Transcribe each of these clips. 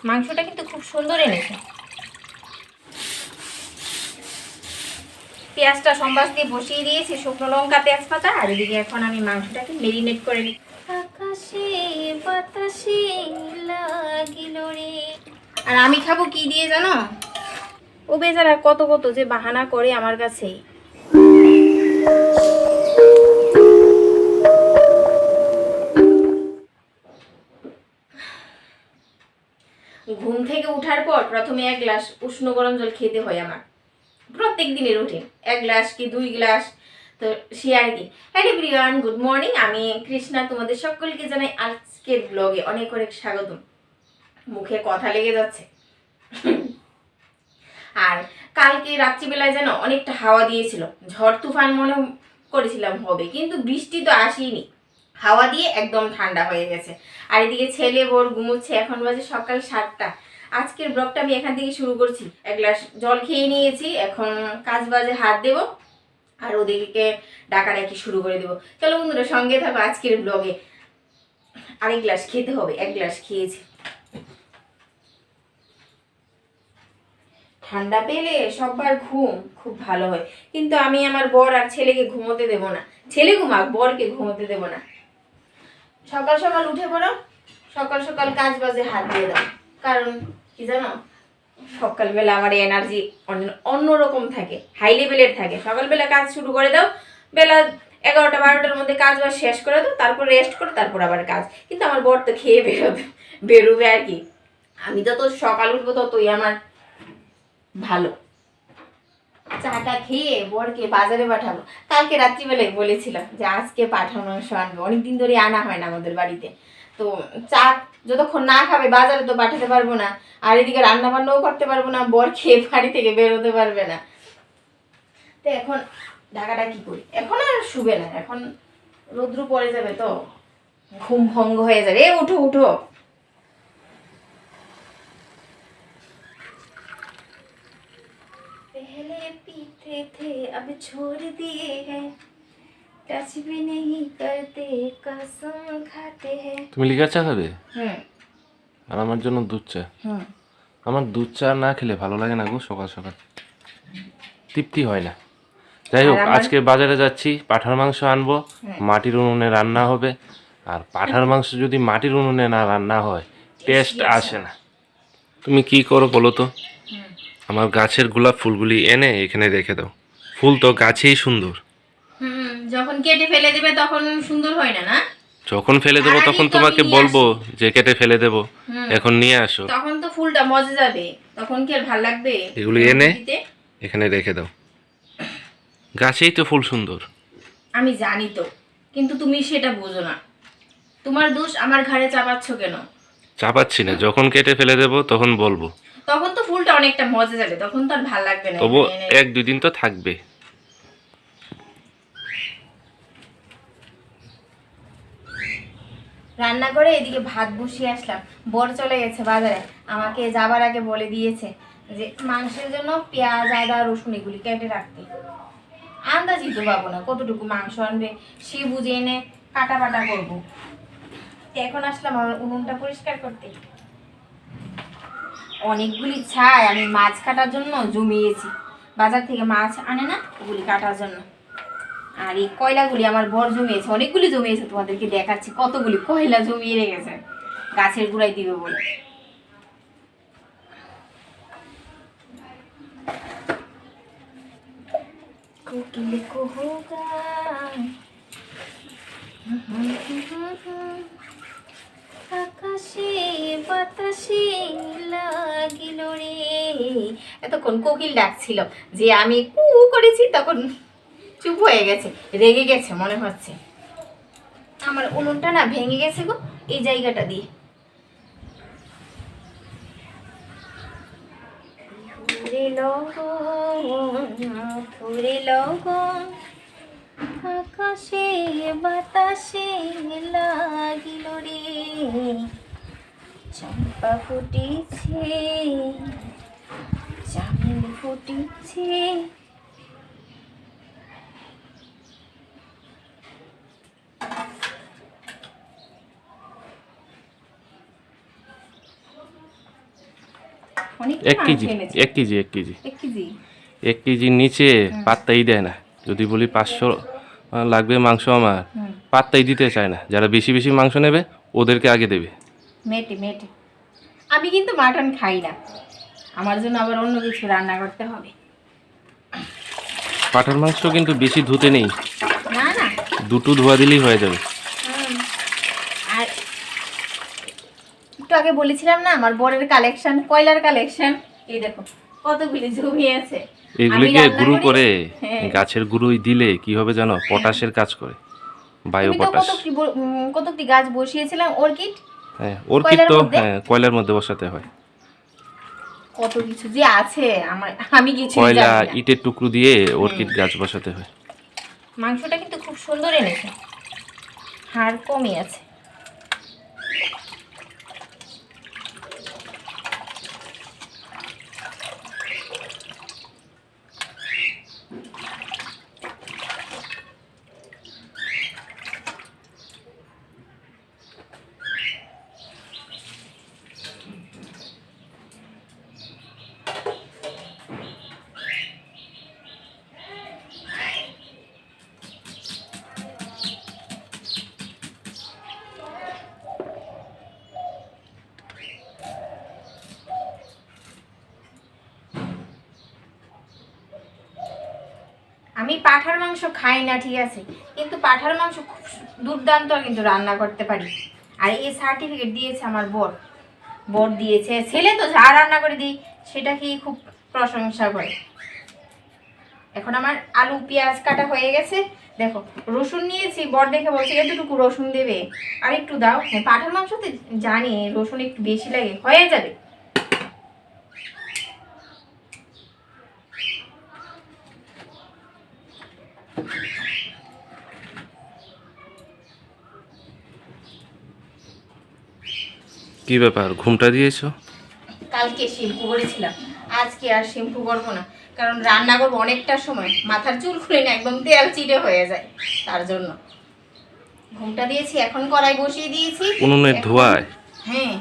মাংসটা কিন্তু খুব সুন্দর এনেছে। পেঁয়াজটা সম্বাস দিয়ে বসিয়ে দিয়েছি, শুকনো লঙ্কা তেজপাতা, আর এদিকে এখন আমি মাংসটাকে মেরিনেট করে নিই। আকাশে বাতাসে লাগিল রে। আর আমি খাবো কি দিয়ে জানো? ও বেচারা কত কত যে বাহানা করে আমার কাছে। ঘুম থেকে উঠার পর প্রথমে 1 গ্লাস উষ্ণ গরম জল খেতে হয় আমার, প্রত্যেক দিনের রুটিন। 1 গ্লাস কি 2 গ্লাস, তো সে আর কি। Hello everyone, good morning. আমি কৃষ্ণা, তোমাদের সকলকে জানাই আজকের ব্লগে অনেক অনেক স্বাগতম। মুখে কথা লেগে যাচ্ছে। আর কালকে রাত্রিবেলায় যেন অনেকটা হাওয়া দিয়েছিল, ঝড় তুফান মনে করেছিলাম হবে, কিন্তু বৃষ্টি তো আসেনি, হাওয়া দিয়ে একদম ঠান্ডা হয়ে গেছে। আর এদিকে ছেলে বোর ঘুমোচ্ছে, এখন বাজে সকাল 7টা। আজকের ব্লগটা আমি এখান থেকে শুরু করছি। 1 গ্লাস জল খেয়ে নিয়েছি, এখন কাজ বাজে হাত দেব আর ওদিকে ডাকাডাকি শুরু করে দেবো। চলো বন্ধুরা, সঙ্গে থাকো আজকের ব্লগে। আরেক গ্লাস খেতে হবে, 1 গ্লাস খেয়েছি। ঠান্ডা পেলে সবার ঘুম খুব ভালো হয়, কিন্তু আমি আমার বর আর ছেলেকে ঘুমোতে দেব না। ছেলে ঘুমাক, বরকে ঘুমোতে দেব না। সকাল সকাল উঠে পড়ো, সকাল সকাল কাজ বাজে হাত দিয়ে দাও। কারণ কি জানো, সকালবেলা আমার এনার্জি অন্যরকম থাকে, হাই লেভেলের থাকে। সকালবেলা কাজ শুরু করে দাও, বেলা 11টা 12টার মধ্যে কাজ বাজ শেষ করে দাও, তারপর রেস্ট করো, তারপর আবার কাজ। কিন্তু আমার বর তো খেয়ে বেরোবে আর কি। আমি যত সকাল উঠবো ততই আমার ভালো। চাটা খেয়ে বরকে বাজারে পাঠাবো। কালকে রাত্রিবেলায় বলেছিলাম যে আজকে পাঠার মাংস আনবো, অনেকদিন ধরে আনা হয় না আমাদের বাড়িতে। তো চা যতক্ষণ না খাবে বাজারে তো পাঠাতে পারবো না, আর এদিকে রান্না বান্নাও করতে পারবো না, বর খেয়ে বাড়ি থেকে বেরোতে পারবে না। তো এখন ঢাকাটা কি করি, এখন আর শুবে না, এখন রৌদ্র পড়ে যাবে তো ঘুম ভঙ্গ হয়ে যাবে। এ উঠো উঠো। पहले पीते थे अब छोड़ दिए हैं, टच भी नहीं करते कसम खाते हैं। তুমি লিকার চা খাবে? হুম আর আমার জন্য দুধ চা। হুম। আমার দুধ চা না খেলে ভালো লাগে না গো, সকাল সকাল তৃপ্তি হয় না। যাই হোক, আজকে বাজারে যাচ্ছি, পাঁঠার মাংস আনবো, মাটির উনুনে রান্না হবে। আর পাঁঠার মাংস যদি মাটির উনুনে না রান্না হয় টেস্ট আসে না। তুমি কি করো বলো তো, আমার গাছের গোলাপ ফুলগুলি এনে এখানে রেখে দাও। ফুল তো গাছেই সুন্দর। যখন কেটে ফেলে দেবে তখন সুন্দর হয় না, না? যখন ফেলে দেবো তখন তোমাকে বলবো যে কেটে ফেলে দেবো, এখন নিয়ে আসো। তখন তো ফুলটা মজে যাবে, তখন কি আর ভাল লাগবে? এগুলি এনে এখানে রেখে দাও, গাছেই তো ফুল সুন্দর। আমি জানি তো, কিন্তু তুমি সেটা বোঝো না। তোমার দোষ আমার ঘাড়ে চাপাচ্ছ কেন? চাপাচ্ছি না, যখন কেটে ফেলে দেবো তখন বলবো। তখন তো ফুলটা অনেকটা মজে যাবে, তখন তো আর ভাল লাগবে না। তবু 1-2 দিন তো থাকবে। রান্না করে এদিকে ভাত বসিয়ে আসলাম। বর চলে গেছে বাজারে, আমাকে যাবার আগে বলে দিয়েছে যে মাংসের জন্য পেঁয়াজ আদা রসুন এগুলি কেটে রাখতে। আন্দাজই তো পাবো না কতটুকু মাংস আনবে, সে বুঝে এনে কাটা বাটা করবো। এখন আসলাম আমার উনুনটা পরিষ্কার করতে। অনেকগুলি ছাই আমি মাছ কাটার জন্য জমিয়েছি, বাজার থেকে মাছ আনে না, ওগুলি কাটার জন্য। আর এই কয়লাগুলি আমার বর জমিয়েছে, অনেকগুলি জমিয়েছে, তোমাদেরকে দেখাচ্ছি কতগুলি কয়লা জমিয়ে রেখেছে গাছের গুঁড়ায় দিবে বলে। কোকিল কুহুকা, আকাশে বাতাসে লাগিল রে। এতক্ষণ কোকিল ডাকছিল, যে আমি কু করেছি তখন চুপ হয়ে গেছে, রেগে গেছে মনে হচ্ছে। আমার উনুনটা না ভেঙে গেছে গো, এই জায়গাটা দিয়ে। ফুরে লগন আকাশে বাতাসে লাগিল রে, চম্পা ফুটিছে চামেলি ফুটিছে। অনেক 1 কেজি মাংস এনেছে। 1 কেজি 1 কেজি 1 কেজি 1 কেজির নিচে পাত্তাই দেয় না। যদি বলি 500 লাগবে মাংস আমার, পাত্তাই দিতে চায় না। যারা বেশি বেশি মাংস নেবে ওদেরকে আগে দেবে। মেটে মেটে। আমি কিন্তু মাটন খাই না, আমার জন্য আবার অন্য কিছু রান্না করতে হবে। পাঁঠার মাংস কিন্তু বেশি ধুতে নেই, না না। দুটো ধোয়া দিলেই হয়ে যাবে। হুম। আর একটু আগে বলেছিলাম না আমার বরের কালেকশন, কয়লার কালেকশন। এই দেখো কতগুলি জমি আছে। আমি এগুলিকে রান্না গুঁড়ো করি। করে হ্যাঁ। গাছের গুঁড়োই দিলে কি হবে জানো, পটাশের কাজ করে, বায়ো তুমি তো পটাশ। কতটি গাছ বসিয়েছিলাম অর্কিড, হ্যাঁ অর্কিড কয়লার তো মধ্যে। হ্যাঁ কয়লার মধ্যে বসাতে হয়। কত কিছু যে আছে আমার, আমি কিছুই কয়লা জানি না। ইটের টুকরো দিয়ে অর্কিড গাছ বসাতে হয়। মাংসটা কিন্তু খুব সুন্দর এনেছে, হাড় কমই আছে। আমি পাঁঠার মাংস খাই না ঠিক আছে, কিন্তু পাঁঠার মাংস খুব দুর্দান্ত কিন্তু রান্না করতে পারি। আর এই সার্টিফিকেট দিয়েছে আমার বর, বর দিয়েছে। ছেলে তো যা রান্না করে দিই সেটা কি খুব প্রশংসা করে। এখন আমার আলু পেঁয়াজ কাটা হয়ে গেছে। দেখো রসুন নিয়েছি, বর দেখে বলছে এতটুকু রসুন দেবে, আর একটু দাও। হ্যাঁ পাঁঠার মাংসতে জানি রসুন একটু বেশি লাগে, হয়ে যাবে। কি ব্যাপার, ঘুমটা দিয়েছো? কালকে শ্যাম্পু করেছিলাম, আজকে আর শ্যাম্পু করবো না, কারণ রান্না করবো অনেকটা সময়, মাথার চুল খুলে না একদম তেল চিটে হয়ে যায়, তার জন্য ঘুমটা দিয়েছি। এখন কড়াই বসিয়ে দিয়েছি উনুনের ধোঁয়ায়। হ্যাঁ,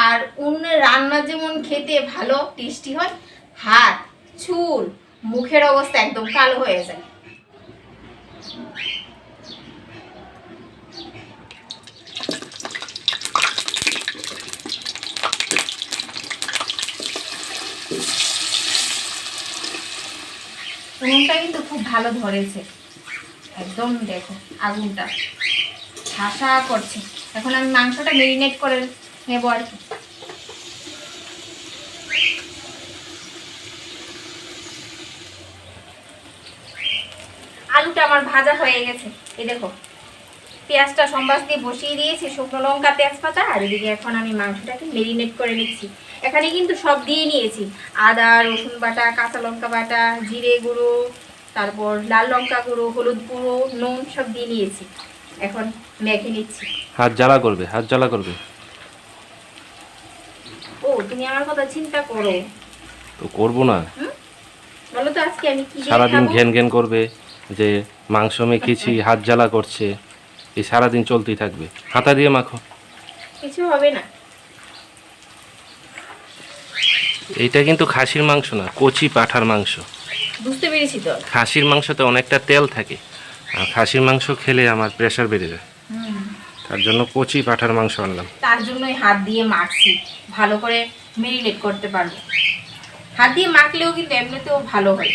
আর উনুনের রান্না যেমন খেতে ভালো টেস্টি হয়, হাত চুল মুখের অবস্থা একদম কালো হয়ে যায়। উনুনটা কিন্তু খুব ভালো ধরেছে, একদম দেখো আগুনটা ঝাঁসা করছে। এখন আমি মাংসটা মেরিনেট করে নেবো আর কি। আলুটা আমার ভাজা হয়ে গেছে, এই দেখো পেঁয়াজটা সম্বাস দিয়ে বসিয়ে দিয়েছি, শুকনো লঙ্কা তেজপাতা, আর এদিকে এখন আমি মাংসটাকে মেরিনেট করে নিচ্ছি। এখানে কিন্তু সব দিয়ে নিয়েছি, আদা রসুন বাটা, কাঁচা লঙ্কা বাটা, জিরে গুঁড়ো, তারপর লাল লঙ্কা গুঁড়ো, হলুদ গুঁড়ো, নুন সব দিয়ে নিয়েছি। এখন মেখে নিচ্ছি। হাত জ্বালা করবে, হাত জ্বালা করবে। ও তুমি আমার কথা চিন্তা করো। তো করবো না? বলো তো আজকে আমি কি দিয়ে সারাদিন খাবো? ঘ্যান ঘ্যান করবে যে মাংস মেখেছি, হাত জ্বালা করছে, এই সারাদিন চলতেই থাকবে। হাতা দিয়ে মাখো। কিছু হবে না। এইটা কিন্তু খাসির মাংস না, কচি পাঁঠার মাংস। বুঝতে পেরেছি তো। খাসির মাংসতে অনেকটা তেল থাকে, আর খাসির মাংস খেলে আমার প্রেশার বেড়ে যায়, তার জন্য কচি পাঁঠার মাংস আনলাম। তার জন্যই হাত দিয়ে মাখছি, ভালো করে মেরিনেট করতে পারবো। হাত দিয়ে মাখলেও কিন্তু এমনিতেও ভালো হয়।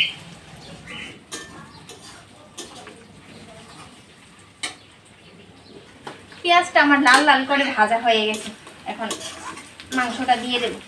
পেঁয়াজটা আমার লাল লাল করে ভাজা হয়ে গেছে, এখন মাংসটা দিয়ে দেবো।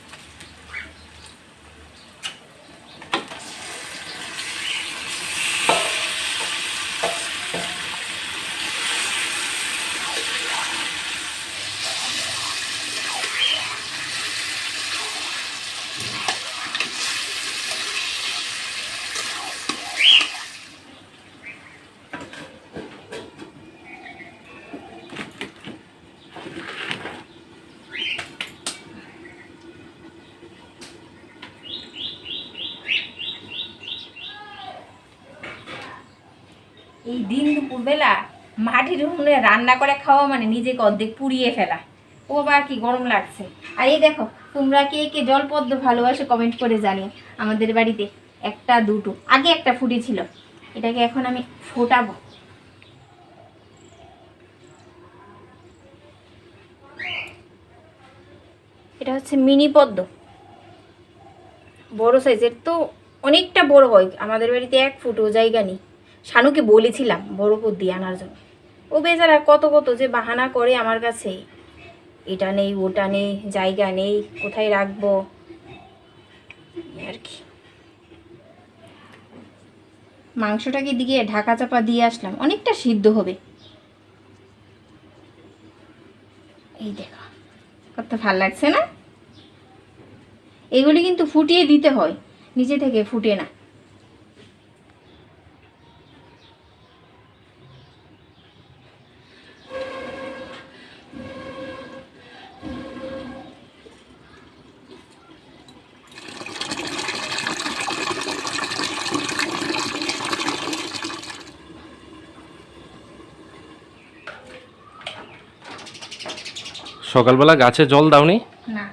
এই দিন দুপুরবেলা মাটির উনুনে রান্না করে খাওয়া মানে নিজেকে অর্ধেক পুড়িয়ে ফেলা। ও বাবা কি গরম লাগছে। আর এই দেখো তোমরা কে কে জলপদ্ম ভালোবাসে কমেন্ট করে জানিও। আমাদের বাড়িতে একটা দুটো, আগে একটা ফুটেছিল, এটাকে এখন আমি ফোটাবো। এটা হচ্ছে মিনি পদ্ম, বড় সাইজের, তো অনেকটা বড় হয়। আমাদের বাড়িতে 1 ফুটও জায়গা নেই। শানুকে বলেছিলাম বড় পদ্ম আনার জন্য, ও বেচারা কত কত যে বাহানা করে আমার কাছে, এটা নেই ওটা নেই, জায়গা নেই, কোথায় রাখবো আর কি। মাংসটাকে দিকে ঢাকা চাপা দিয়ে আসলাম, অনেকটা সিদ্ধ হবে। এই দেখো কত ভাল লাগছে না। এগুলি কিন্তু ফুটিয়ে দিতে হয়, নিচে থেকে ফুটে না। সকালবেলা গাছে জল দাওনি? না,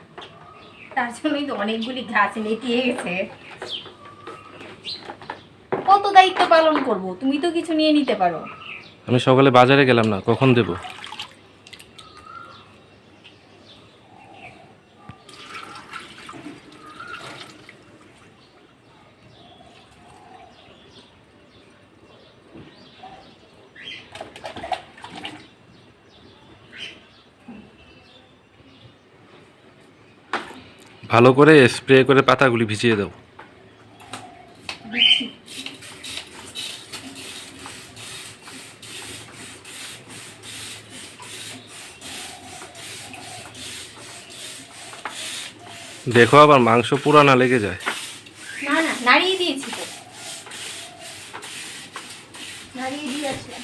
তার জন্যই তো অনেকগুলি গাছ নেতিয়ে গেছে। কত দায়িত্ব পালন করব, তুমি তো কিছু নিয়ে নিতে পারো। আমি সকালে বাজারে গেলাম না, কখন দেব? ভালো করে স্প্রে করে পাতাগুলি ভিজিয়ে দাও। দিচ্ছি। দেখো আবার মাংস পুরা না লেগে যায়। না না, নাড়িয়ে দিয়েছি তো, নাড়িয়ে দিয়ে আসলাম।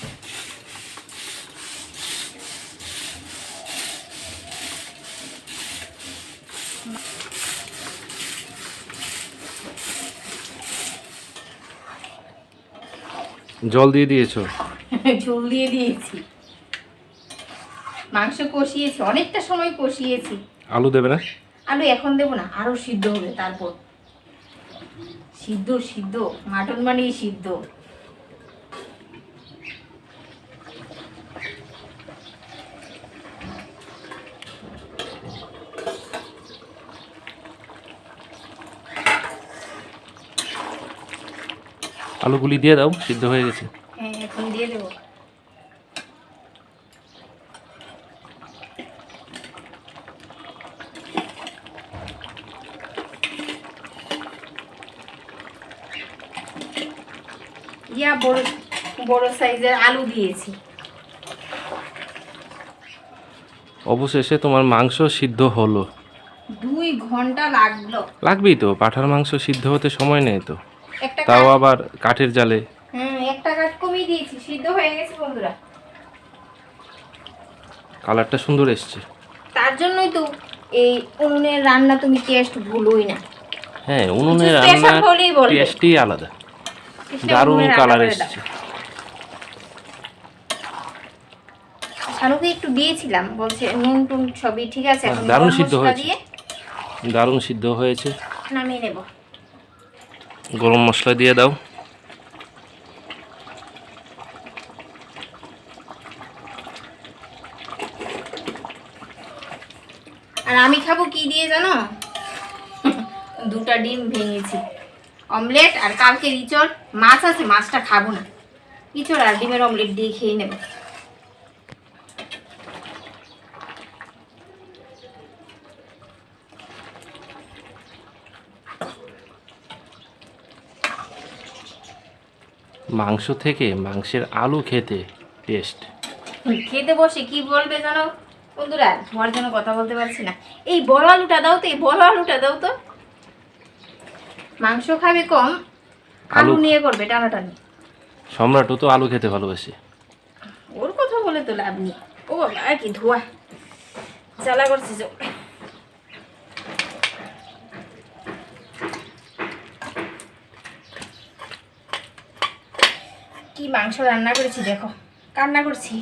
জল দিয়ে দিয়েছো? ঝোল দিয়ে দিয়েছি, মাংস কষিয়েছি, অনেকটা সময় কষিয়েছি। আলু দেবে না? আলু এখন দেবো না, আরো সিদ্ধ হবে তারপর। সিদ্ধ সিদ্ধ, মাটন মানেই সিদ্ধ। আলুগুলি দিয়ে দাও, সিদ্ধ হয়ে গেছে। হ্যাঁ এখন দিয়ে দেবো। বড় বড় সাইজের আলু দিয়েছি। অবশেষে তোমার মাংস সিদ্ধ হলো। 2 ঘন্টা লাগলো। লাগবেই তো, পাঁঠার মাংস সিদ্ধ হতে সময় নেই তো, একটা তাও আবার কাঠের জালে। একটা কাঠ কমিয়ে দিয়েছি, সিদ্ধ হয়ে গেছে বন্ধুরা। কালারটা সুন্দর এসছে। তার জন্যই তো এই উনুনের রান্না তুমি টেস্ট ভুলোই না। হ্যাঁ, উনুনের কিছু special রান্নার হলেই বলবে। টেস্টই আলাদা। চেষ্টা দারুণ উনুনে রান্না কালার করে দাও। এসছে। শানুকে একটু দিয়েছিলাম, বলছে নুন টুন সবই ঠিক আছে, এখন দারুণ গরম সিদ্ধ মশলা হয়েছে। দিয়ে দারুণ সিদ্ধ হয়েছে। নামিয়ে নেব। গরম মশলা দিয়ে দাও। আর আমি খাবো কি দিয়ে জানো? 2টা ডিম ভেঙেছি, অমলেট, আর কালকে ইঁচড় মাছ আছে, মাছটা খাবো না, ইঁচড় আর ডিমের অমলেট দিয়ে খেয়ে নেব। মাংস থেকে মাংসের আলু খেতে টেস্ট। খেতে বসে কি বলবে জানো বন্ধুরা, তোমার জন্য কথা বলতে পারছি না। এই বড় আলুটা দাও তো, এই বড় আলুটা দাও তো। মাংস খাবে কম, আলু নিয়ে করবে টানাটানি। সম্রাটও তো আলু খেতে ভালোবাসে। ওর কথা বলে তো লাভ নেই। ও বাবা, আর কি ধোয়া, জ্বালা করছে যে। কি মাংস রান্না করেছি দেখো, কান্না করছি,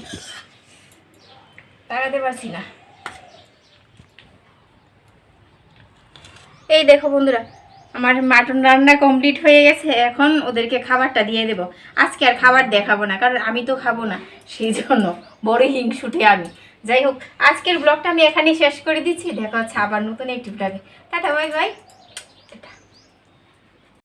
তাকাতে পারছি না। এই দেখো বন্ধুরা, আমার মাটন রান্না কমপ্লিট হয়ে গেছে। এখন ওদেরকে খাবারটা দিয়ে দেব। আজকে আর খাবার দেখাবো না, কারণ আমি তো খাবো না, সেই জন্য বড় হিংসুটে আমি। যাই হোক, আজকের ব্লগটা আমি এখানেই শেষ করে দিচ্ছি। দেখা হচ্ছে আবার নতুন একটি ব্লগে। Tata, bye bye.